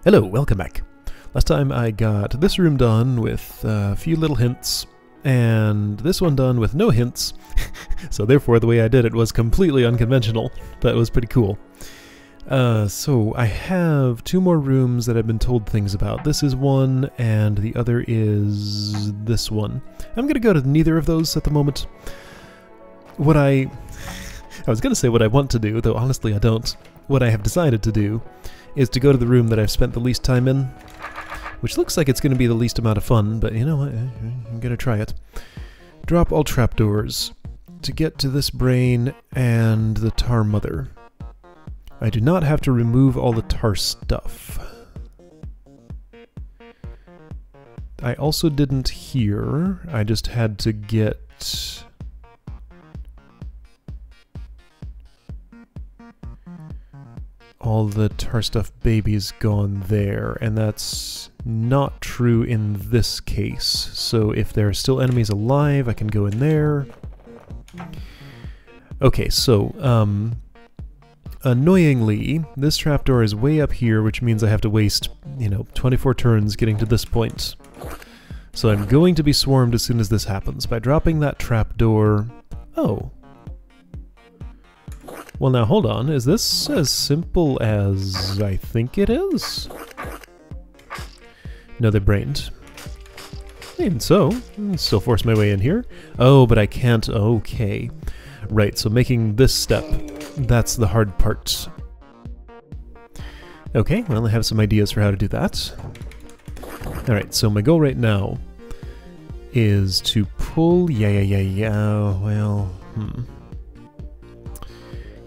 Hello, welcome back. Last time I got this room done with a few little hints, and this one done with no hints, so therefore the way I did it was completely unconventional, but it was pretty cool. So I have two more rooms that I've been told things about. This is one, and the other is this one. I'm going to go to neither of those at the moment. I was going to say what I want to do, though honestly I don't. What I have decided to do is to go to the room that I've spent the least time in, which looks like it's going to be the least amount of fun, but you know what, I'm going to try it. Drop all trapdoors to get to this brain and the tar mother. I do not have to remove all the tar stuff. I also didn't hear, I just had to get all the Tarstuff babies gone there, and that's not true in this case. So if there are still enemies alive, I can go in there. Okay, so, annoyingly, this trapdoor is way up here, which means I have to waste, 24 turns getting to this point. So I'm going to be swarmed as soon as this happens. By dropping that trapdoor... Oh. Well, now hold on, is this as simple as I think it is? No, they're brained. Even so, still force my way in here. Oh, but I can't, okay. Right, so making this step, that's the hard part. Okay, well I have some ideas for how to do that. Alright, so my goal right now is to pull,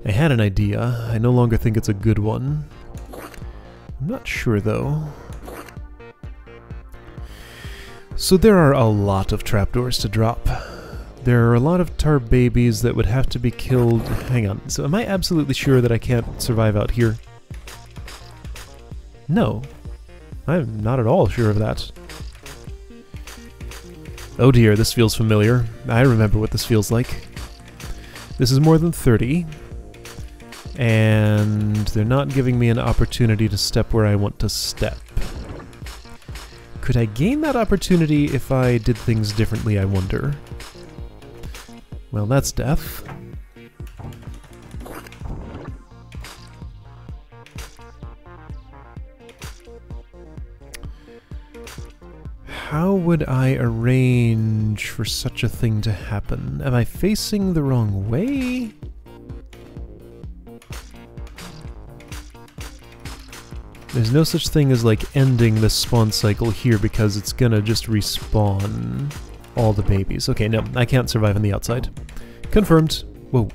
I had an idea. I no longer think it's a good one. I'm not sure, though. So there are a lot of trapdoors to drop. There are a lot of tar babies that would have to be killed... Hang on, so am I absolutely sure that I can't survive out here? No. I'm not at all sure of that. Oh dear, this feels familiar. I remember what this feels like. This is more than 30. And they're not giving me an opportunity to step where I want to step. Could I gain that opportunity if I did things differently, I wonder? Well, that's death. How would I arrange for such a thing to happen? Am I facing the wrong way? There's no such thing as, like, ending the spawn cycle here because it's gonna just respawn all the babies. Okay, no, I can't survive on the outside. Confirmed. Whoa.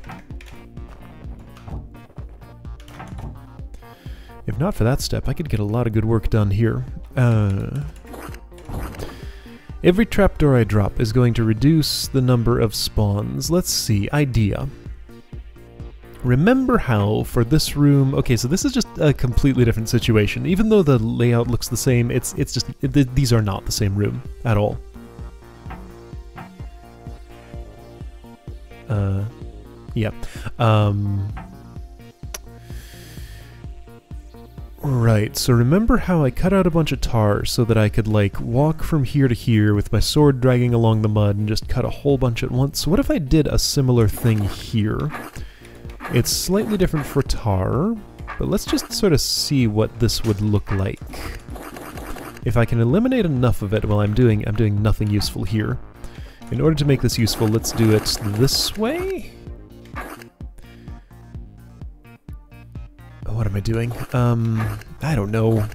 If not for that step, I could get a lot of good work done here. Every trapdoor I drop is going to reduce the number of spawns. Let's see, idea. Remember how, for this room... Okay, so this is just a completely different situation. Even though the layout looks the same, it's just... these are not the same room at all. Yeah. Right, so remember how I cut out a bunch of tar so that I could, like, walk from here to here with my sword dragging along the mud and just cut a whole bunch at once? So what if I did a similar thing here? It's slightly different for tar, but let's just sort of see what this would look like. If I can eliminate enough of it while I'm doing nothing useful here. In order to make this useful, let's do it this way? What am I doing? I don't know.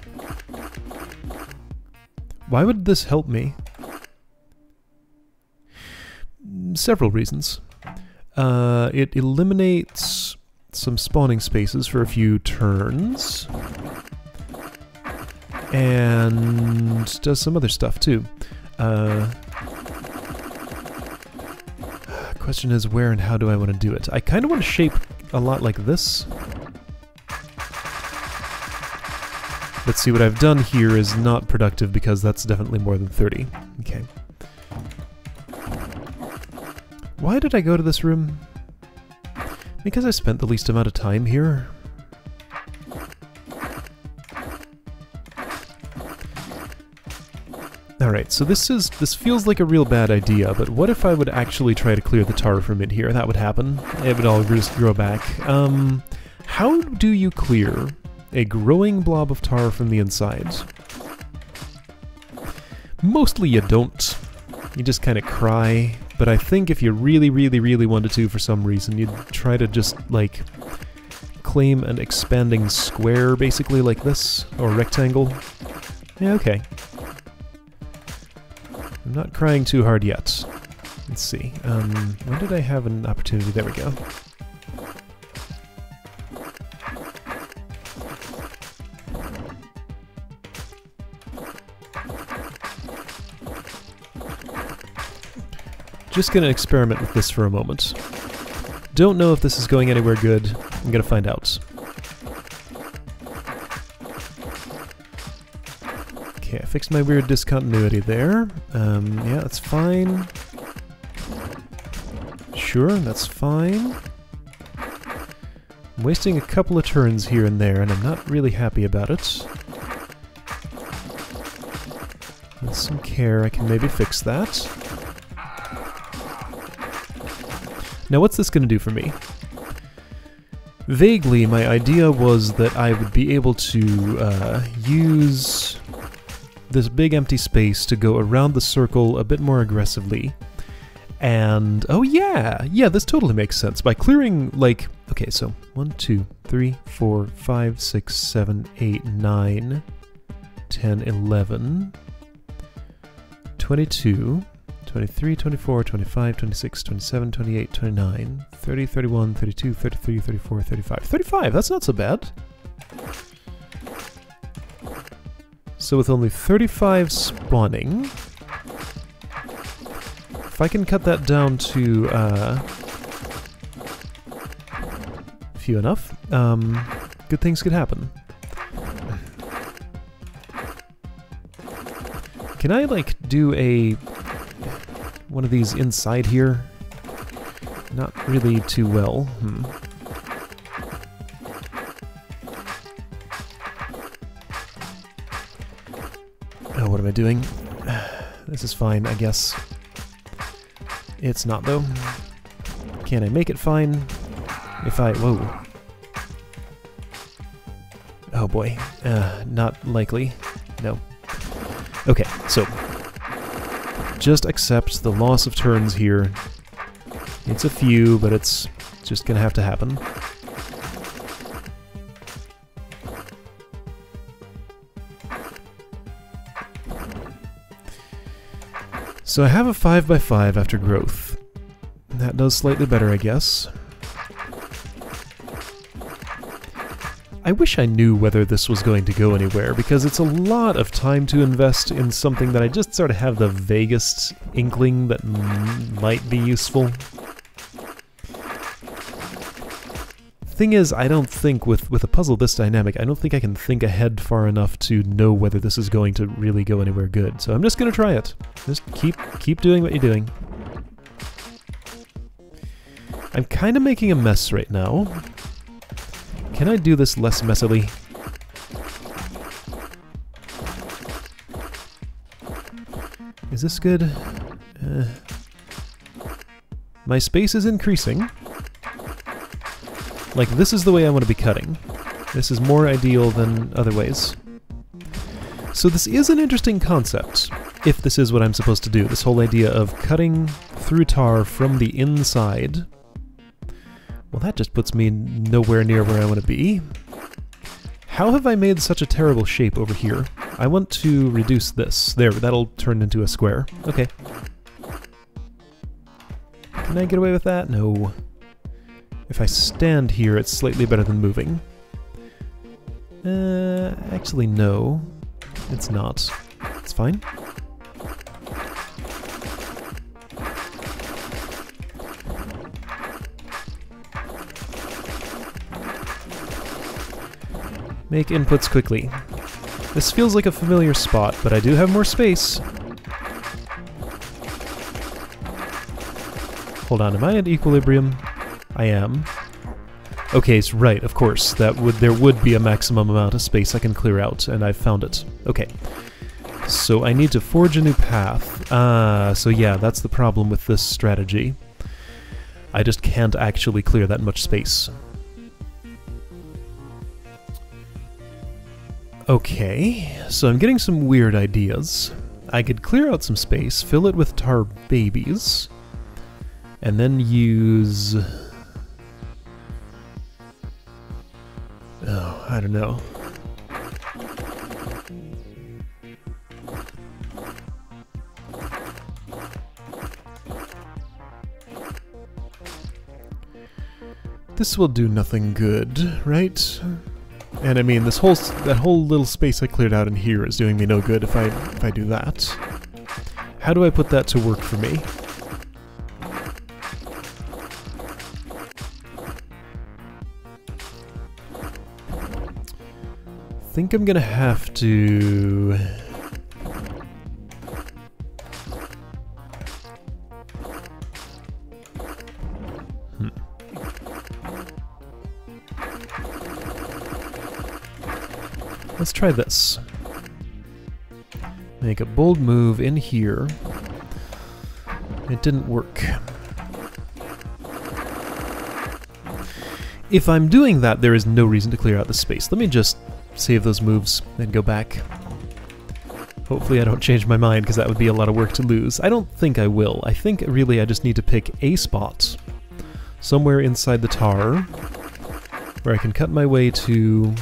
Why would this help me? Several reasons. It eliminates some spawning spaces for a few turns, and does some other stuff too. Question is, where and how do I want to do it? I kind of want to shape a lot like this. Let's see, what I've done here is not productive because that's definitely more than 30. Okay. Why did I go to this room? Because I spent the least amount of time here. Alright, so this feels like a real bad idea, but what if I would actually try to clear the tar from in here? That would happen. It would all just grow back. How do you clear a growing blob of tar from the inside? Mostly you don't. You just kind of cry, but I think if you really, really, really wanted to for some reason, you'd try to just, like, claim an expanding square, basically, like this, or rectangle. Yeah, okay. I'm not crying too hard yet. Let's see. When did I have an opportunity? There we go. Just gonna experiment with this for a moment. Don't know if this is going anywhere good. I'm gonna find out. Okay, I fixed my weird discontinuity there. Yeah, that's fine. Sure, that's fine. I'm wasting a couple of turns here and there, and I'm not really happy about it. With some care, I can maybe fix that. Now, what's this going to do for me? Vaguely, my idea was that I would be able to use this big empty space to go around the circle a bit more aggressively. And, oh yeah! Yeah, this totally makes sense. By clearing, like, okay, so 1, 2, 3, 4, 5, 6, 7, 8, 9, 10, 11, 22, 23, 24, 25, 26, 27, 28, 29, 30, 31, 32, 33, 34, 35. 35, that's not so bad. So with only 35 spawning, if I can cut that down to few enough, good things could happen. Can I, like, do one of these inside here? Not really too well. Oh, what am I doing? This is fine, I guess. It's not, though. Can I make it fine? If I... Whoa. Oh boy. Not likely. No. Okay, so... just accept the loss of turns here. It's a few, but it's just gonna have to happen. So I have a 5x5 after growth. That does slightly better, I guess. I wish I knew whether this was going to go anywhere, because it's a lot of time to invest in something that I just sort of have the vaguest inkling that might be useful. Thing is, I don't think with a puzzle this dynamic, I don't think I can think ahead far enough to know whether this is going to really go anywhere good. So I'm just gonna try it. Just keep doing what you're doing. I'm kind of making a mess right now. Can I do this less messily? Is this good? My space is increasing. Like, this is the way I want to be cutting. This is more ideal than other ways. So this is an interesting concept, if this is what I'm supposed to do. This whole idea of cutting through tar from the inside. Well, that just puts me nowhere near where I want to be. How have I made such a terrible shape over here? I want to reduce this. There, that'll turn into a square. Okay. Can I get away with that? No. If I stand here, it's slightly better than moving. Actually, no. It's not. It's fine. Make inputs quickly. This feels like a familiar spot, but I do have more space. Hold on, am I at equilibrium? I am. Okay, so right, of course, there would be a maximum amount of space I can clear out, and I've found it. Okay. So I need to forge a new path. So yeah, that's the problem with this strategy. I just can't actually clear that much space. Okay, so I'm getting some weird ideas. I could clear out some space, fill it with tar babies, and then use... oh, I don't know. This will do nothing good, right? And I mean, that whole little space I cleared out in here is doing me no good if I do that. How do I put that to work for me? I think I'm gonna have to... Let's try this. Make a bold move in here. It didn't work. If I'm doing that, there is no reason to clear out the space. Let me just save those moves and go back. Hopefully I don't change my mind, because that would be a lot of work to lose. I don't think I will. I think really I just need to pick a spot somewhere inside the tar where I can cut my way to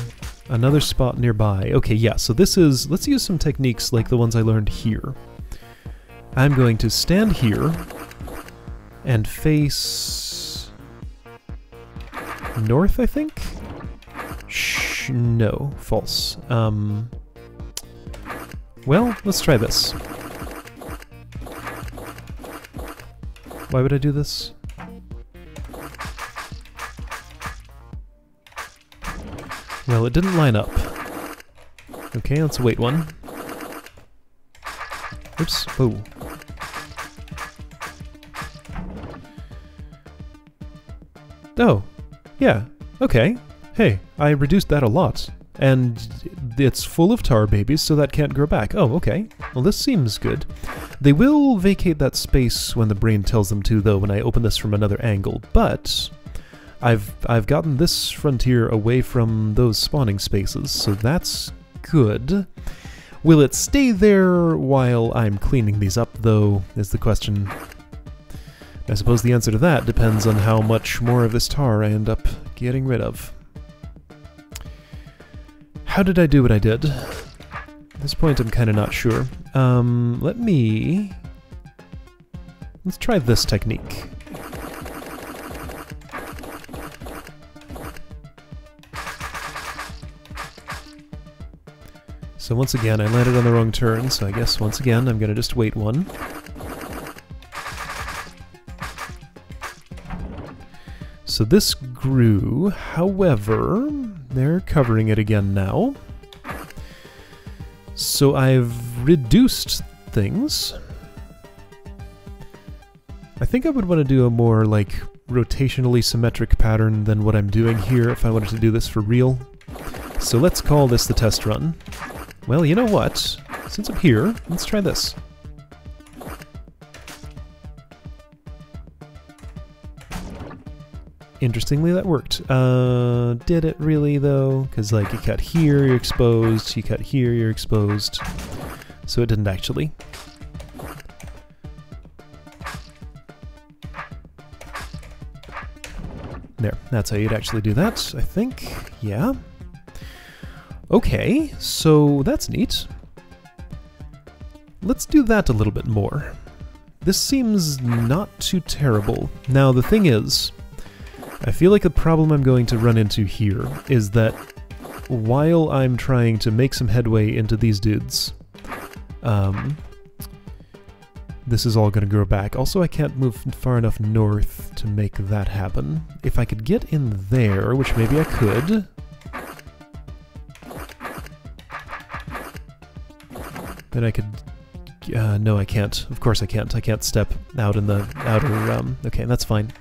another spot nearby. Okay, yeah, so this is... let's use some techniques like the ones I learned here. I'm going to stand here and face... north, I think? Shh, no, false. Well, let's try this. Why would I do this? Well, it didn't line up. Okay, let's wait one. Oops. Oh. Oh. Yeah. Okay. Hey, I reduced that a lot. And it's full of tar babies, so that can't grow back. Oh, okay. Well, this seems good. They will vacate that space when the brain tells them to, though, when I open this from another angle, but... I've gotten this frontier away from those spawning spaces, so that's good. Will it stay there while I'm cleaning these up, though, is the question. I suppose the answer to that depends on how much more of this tar I end up getting rid of. How did I do what I did? At this point I'm kind of not sure. Let's try this technique. So once again, I landed on the wrong turn, so I guess once again I'm gonna just wait one. So this grew, however, they're covering it again now. So I've reduced things. I think I would want to do a more, like, rotationally symmetric pattern than what I'm doing here if I wanted to do this for real. So let's call this the test run. Well, you know what? Since I'm here, let's try this. Interestingly, that worked. Did it really, though? Because, like, you cut here, you're exposed, you cut here, you're exposed. So it didn't actually. There, that's how you'd actually do that, I think. Yeah. Okay, so that's neat. Let's do that a little bit more. This seems not too terrible. Now, the thing is, I feel like the problem I'm going to run into here is that while I'm trying to make some headway into these dudes, this is all going to grow back. Also, I can't move far enough north to make that happen. If I could get in there, which maybe I could... Then I could... no, I can't. Of course I can't. I can't step out in the outer... okay, that's fine.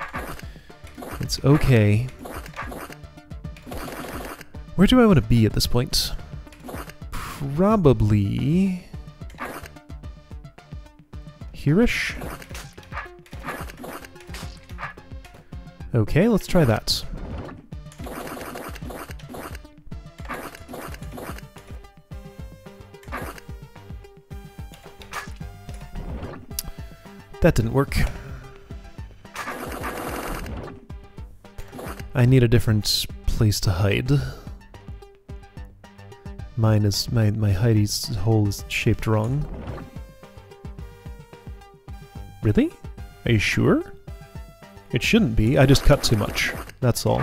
It's okay. Where do I want to be at this point? Probably... here-ish. Okay, let's try that. That didn't work. I need a different place to hide. Mine is my hidey hole is shaped wrong. Really? Are you sure? It shouldn't be. I just cut too much. That's all.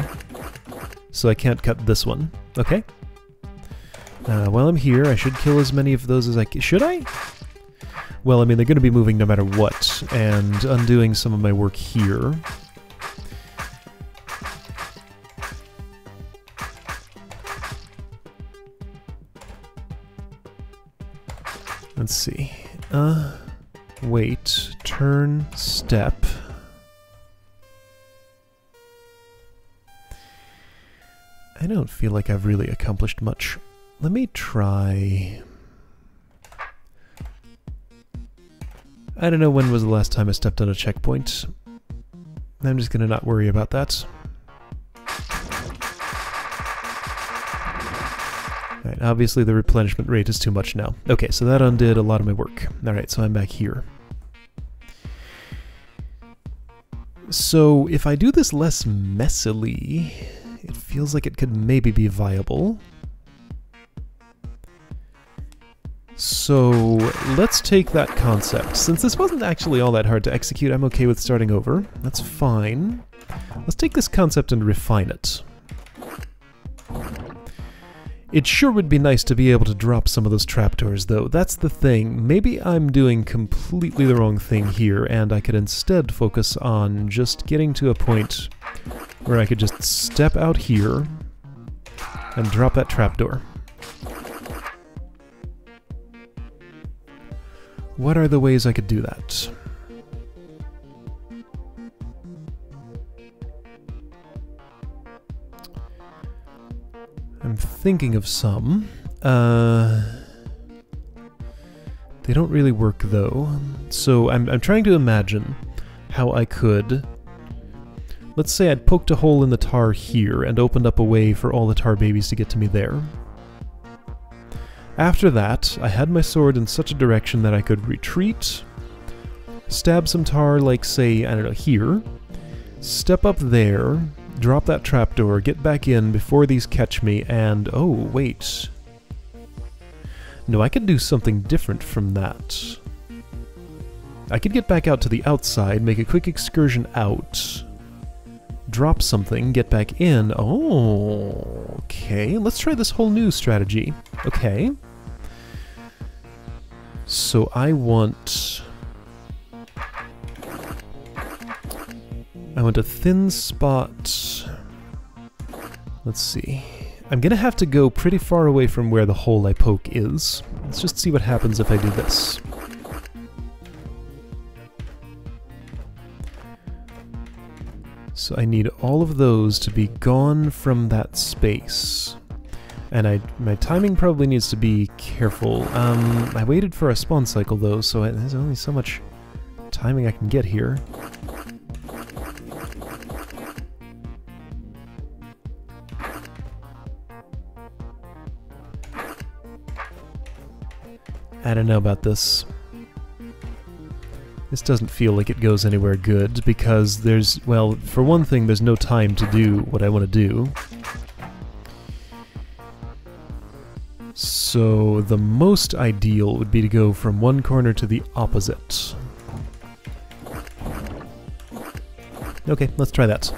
So I can't cut this one. Okay. While I'm here, I should kill as many of those as I can. Should I? Well, I mean, they're going to be moving no matter what, and undoing some of my work here. Let's see. Wait. Turn. Step. I don't feel like I've really accomplished much. Let me try... I don't know when was the last time I stepped on a checkpoint. I'm just gonna not worry about that. Alright, obviously the replenishment rate is too much now. Okay, so that undid a lot of my work. Alright, so I'm back here. So if I do this less messily, it feels like it could maybe be viable. So let's take that concept. Since this wasn't actually all that hard to execute, I'm okay with starting over. That's fine. Let's take this concept and refine it. It sure would be nice to be able to drop some of those trapdoors, though. That's the thing. Maybe I'm doing completely the wrong thing here, and I could instead focus on just getting to a point where I could just step out here and drop that trapdoor. What are the ways I could do that? I'm thinking of some. They don't really work though. So I'm trying to imagine how I could... Let's say I'd poked a hole in the tar here and opened up a way for all the tar babies to get to me there. After that, I had my sword in such a direction that I could retreat, stab some tar, like, say, I don't know, here, step up there, drop that trapdoor, get back in before these catch me, and... oh, wait. No, I could do something different from that. I could get back out to the outside, make a quick excursion out, drop something, get back in. Oh, okay. Let's try this whole new strategy. Okay. So I want a thin spot. Let's see. I'm gonna have to go pretty far away from where the hole I poke is. Let's just see what happens if I do this. So I need all of those to be gone from that space. And my timing probably needs to be careful. I waited for a spawn cycle though, so there's only so much timing I can get here. I don't know about this. This doesn't feel like it goes anywhere good, because there's, well, for one thing, there's no time to do what I want to do. So the most ideal would be to go from one corner to the opposite. Okay, let's try that.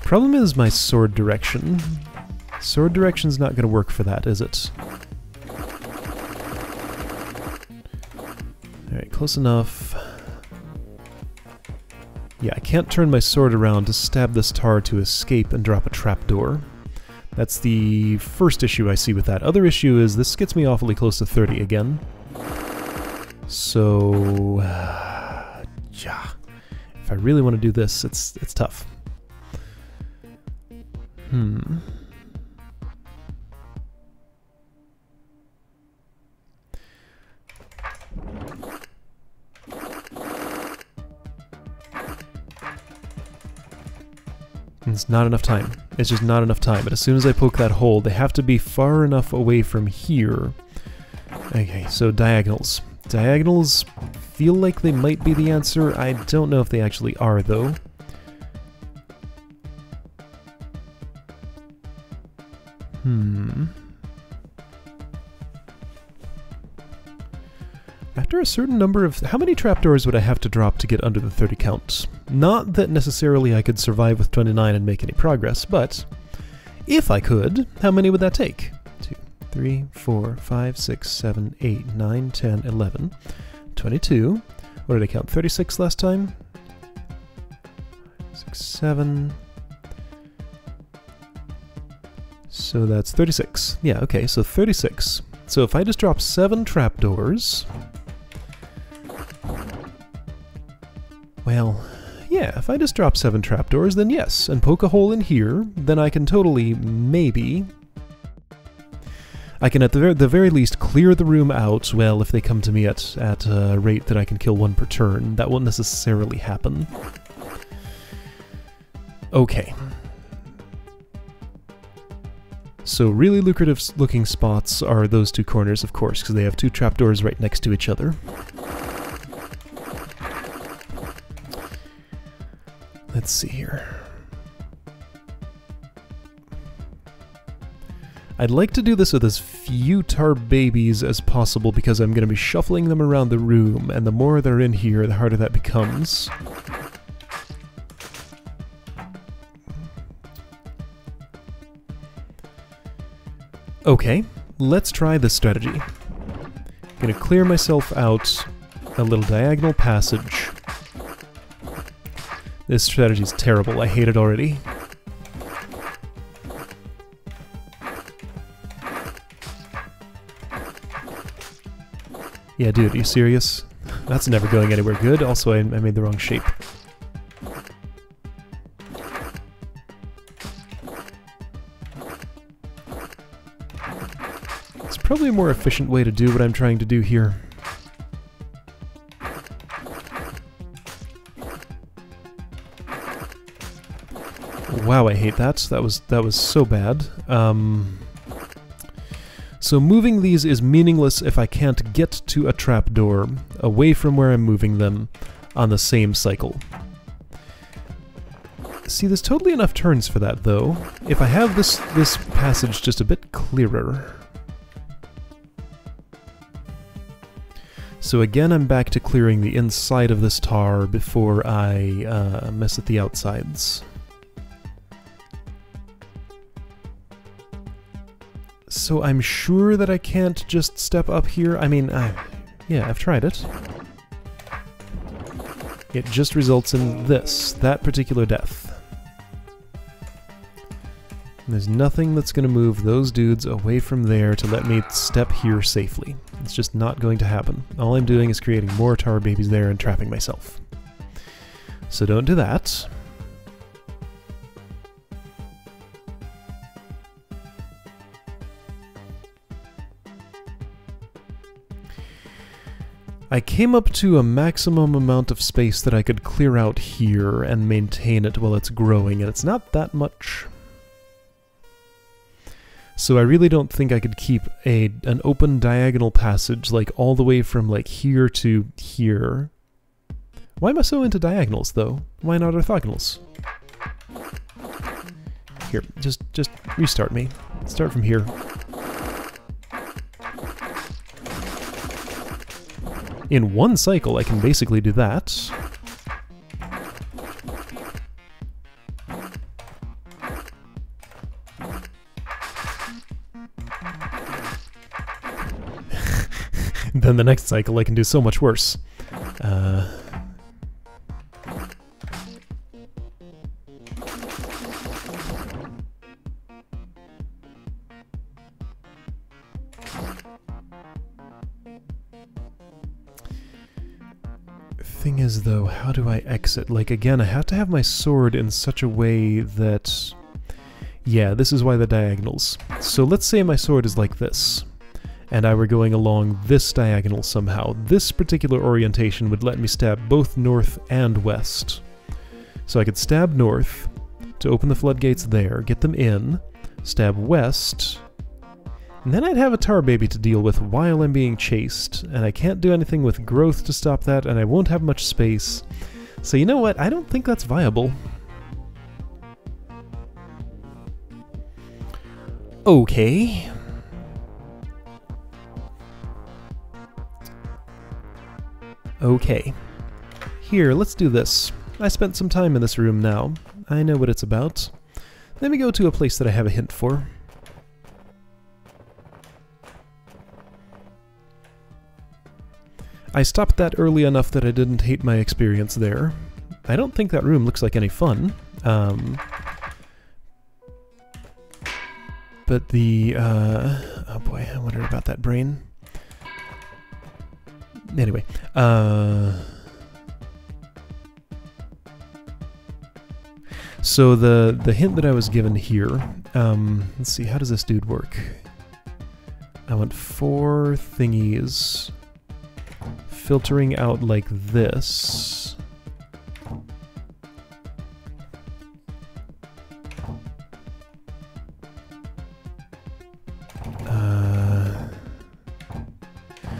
Problem is my sword direction. Sword direction's not going to work for that, is it? Alright, close enough. Yeah, I can't turn my sword around to stab this tar to escape and drop a trapdoor. That's the first issue I see with that. Other issue is this gets me awfully close to 30 again. So... yeah. If I really want to do this, it's tough. It's not enough time. It's just not enough time. But as soon as I poke that hole, they have to be far enough away from here. Okay, so diagonals. Diagonals feel like they might be the answer. I don't know if they actually are, though. After a certain number of... How many trapdoors would I have to drop to get under the 30 count? Not that necessarily I could survive with 29 and make any progress, but if I could, how many would that take? 2, 3, 4, 5, 6, 7, 8, 9, 10, 11, 22. What did I count? 36 last time? 6, 7... So that's 36. Yeah, okay, so 36. So if I just drop 7 trapdoors... Well, yeah, if I just drop 7 trapdoors, then yes, and poke a hole in here, then I can totally, maybe... I can at the very least clear the room out, well, if they come to me at a rate that I can kill 1 per turn. That won't necessarily happen. Okay. So really lucrative looking spots are those 2 corners, of course, because they have 2 trapdoors right next to each other. Let's see here. I'd like to do this with as few tar babies as possible because I'm going to be shuffling them around the room, and the more they're in here, the harder that becomes. Okay, let's try this strategy. I'm going to clear myself out a little diagonal passage. This strategy is terrible. I hate it already. Yeah, dude, are you serious? That's never going anywhere good. Also, I made the wrong shape. It's probably a more efficient way to do what I'm trying to do here. Wow, I hate that. That was so bad. So moving these is meaningless if I can't get to a trapdoor away from where I'm moving them on the same cycle. See, there's totally enough turns for that, though. If I have this passage just a bit clearer. So again, I'm back to clearing the inside of this tar before I mess with the outsides. So I'm sure that I can't just step up here. I mean, yeah, I've tried it. It just results in that particular death. And there's nothing that's going to move those dudes away from there to let me step here safely. It's just not going to happen. All I'm doing is creating more tar babies there and trapping myself. So don't do that. I came up to a maximum amount of space that I could clear out here and maintain it while it's growing, and it's not that much. So I really don't think I could keep an open diagonal passage like all the way from like here to here. Why am I so into diagonals though? Why not orthogonals? Here, just restart me. Start from here. In one cycle, I can basically do that. Then the next cycle, I can do so much worse. Thing is, though, how do I exit? Like, again, I have to have my sword in such a way that... Yeah, this is why the diagonals. So let's say my sword is like this, and I were going along this diagonal somehow. This particular orientation would let me stab both north and west. So I could stab north, to open the floodgates there, get them in, stab west, and then I'd have a tar baby to deal with while I'm being chased, and I can't do anything with growth to stop that, and I won't have much space. So you know what? I don't think that's viable. Okay. Okay. Here, let's do this. I spent some time in this room now. I know what it's about. Let me go to a place that I have a hint for. I stopped that early enough that I didn't hate my experience there. I don't think that room looks like any fun. But the, oh boy, I wonder about that brain. Anyway, so the hint that I was given here, let's see, how does this dude work? I want 4 thingies filtering out like this.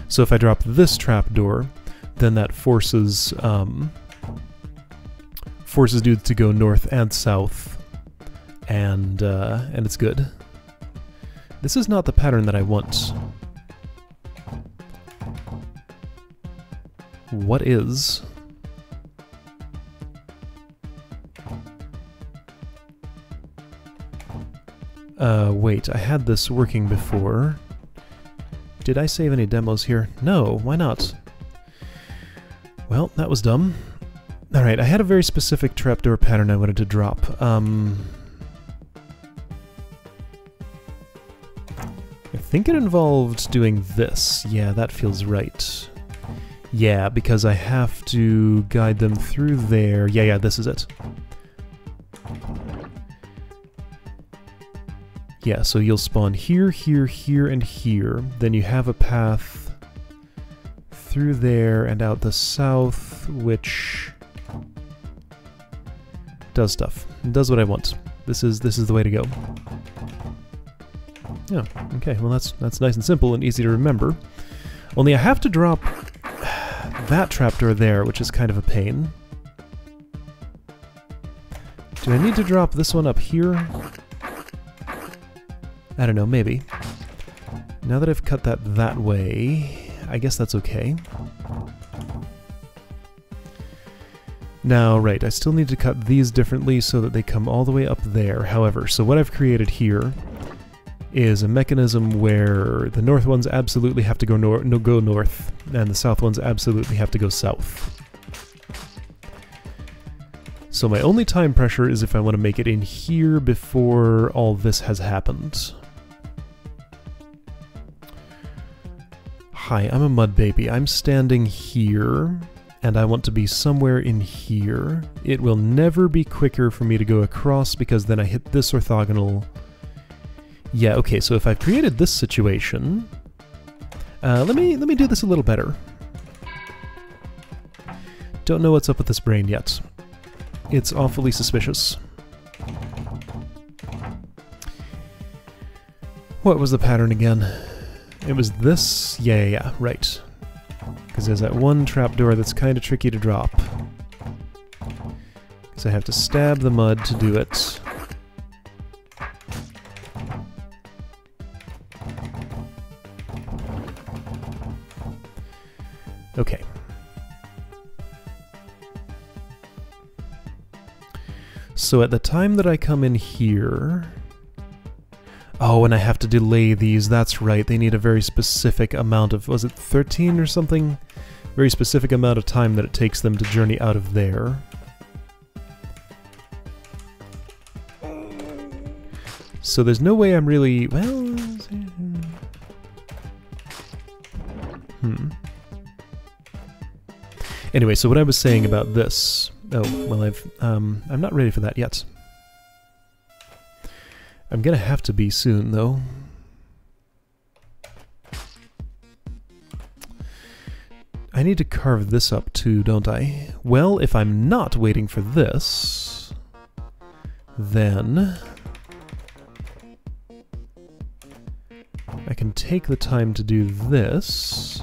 So if I drop this trapdoor, then that forces forces dudes to go north and south, and it's good. This is not the pattern that I want. What is? Wait, I had this working before. Did I save any demos here? No, why not? Well, that was dumb. Alright, I had a very specific trapdoor pattern I wanted to drop. I think it involved doing this. Yeah, that feels right. Yeah, because I have to guide them through there. Yeah, this is it. Yeah, so you'll spawn here, here, here, and here. Then you have a path through there and out the south, which does stuff. It does what I want. This is the way to go. Yeah, okay, well that's nice and simple and easy to remember. Only I have to drop that trapdoor there, which is kind of a pain. Do I need to drop this one up here? I don't know, maybe. Now that I've cut that way, I guess that's okay. Now, right, I still need to cut these differently so that they come all the way up there. However, so what I've created here is a mechanism where the north ones absolutely have to go north, and the south ones absolutely have to go south. So my only time pressure is if I want to make it in here before all this has happened. Hi, I'm a mud baby. I'm standing here, and I want to be somewhere in here. It will never be quicker for me to go across because then I hit this orthogonal. Yeah, okay, so if I've created this situation, let me do this a little better. Don't know what's up with this brain yet. It's awfully suspicious. What was the pattern again? It was this? Yeah, right. Because there's that one trapdoor that's kind of tricky to drop. Because I have to stab the mud to do it. Okay. So at the time that I come in here... Oh, and I have to delay these, that's right, they need a very specific amount of, was it 13 or something? Very specific amount of time that it takes them to journey out of there. So there's no way I'm really, well... Anyway, so what I was saying about this... Oh, well I'm not ready for that yet. I'm gonna have to be soon, though. I need to carve this up too, don't I? Well, if I'm not waiting for this, then I can take the time to do this.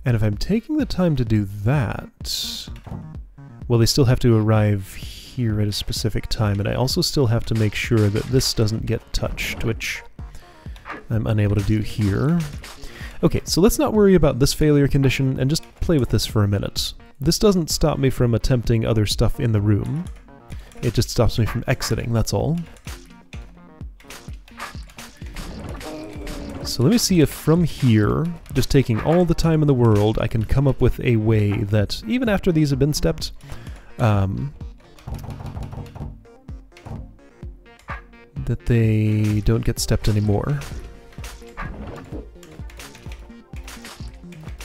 And if I'm taking the time to do that, well, they still have to arrive here at a specific time, and I also still have to make sure that this doesn't get touched, which I'm unable to do here. Okay, so let's not worry about this failure condition and just play with this for a minute. This doesn't stop me from attempting other stuff in the room. It just stops me from exiting, that's all. So let me see if from here, just taking all the time in the world, I can come up with a way that, even after these have been stepped, that they don't get stepped anymore.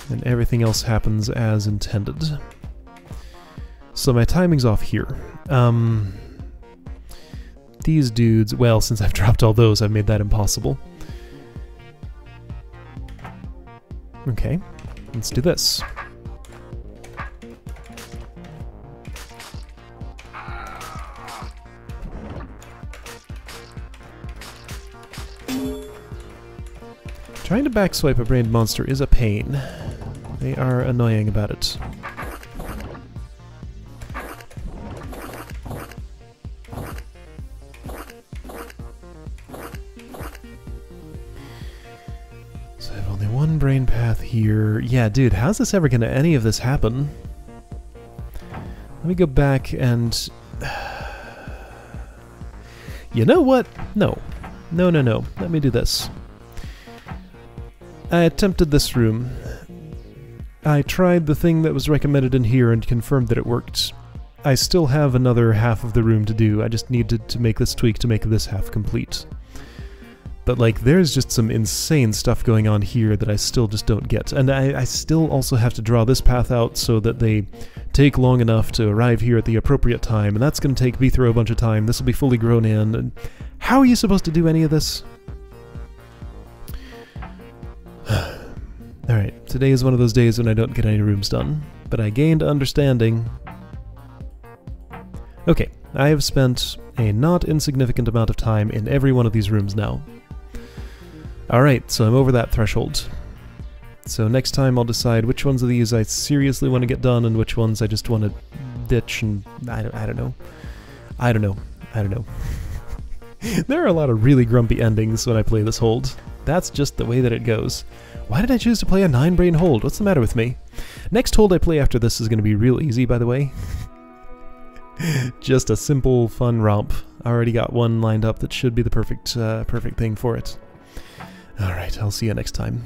And everything else happens as intended. So my timing's off here. These dudes, well, since I've dropped all those, I've made that impossible. Okay, let's do this. Trying to backswipe a brained monster is a pain. They are annoying about it. So I have only one brain path here. Yeah, dude, how's this ever gonna any of this happen? Let me go back and... You know what? No. No, no, no. Let me do this. I attempted this room. I tried the thing that was recommended in here and confirmed that it worked. I still have another half of the room to do. I just needed to make this tweak to make this half complete. But like, there's just some insane stuff going on here that I still just don't get. And I still also have to draw this path out so that they take long enough to arrive here at the appropriate time, and that's going to take Beathrow a bunch of time. This will be fully grown in. And how are you supposed to do any of this? Alright, today is one of those days when I don't get any rooms done, but I gained understanding. Okay, I have spent a not insignificant amount of time in every one of these rooms now. Alright, so I'm over that threshold. So next time I'll decide which ones of these I seriously want to get done and which ones I just want to ditch, and I don't know. I don't know. There are a lot of really grumpy endings when I play this hold. That's just the way that it goes. Why did I choose to play a 9-brain hold? What's the matter with me? Next hold I play after this is going to be real easy, by the way. Just a simple, fun romp. I already got one lined up that should be the perfect thing for it. Alright, I'll see you next time.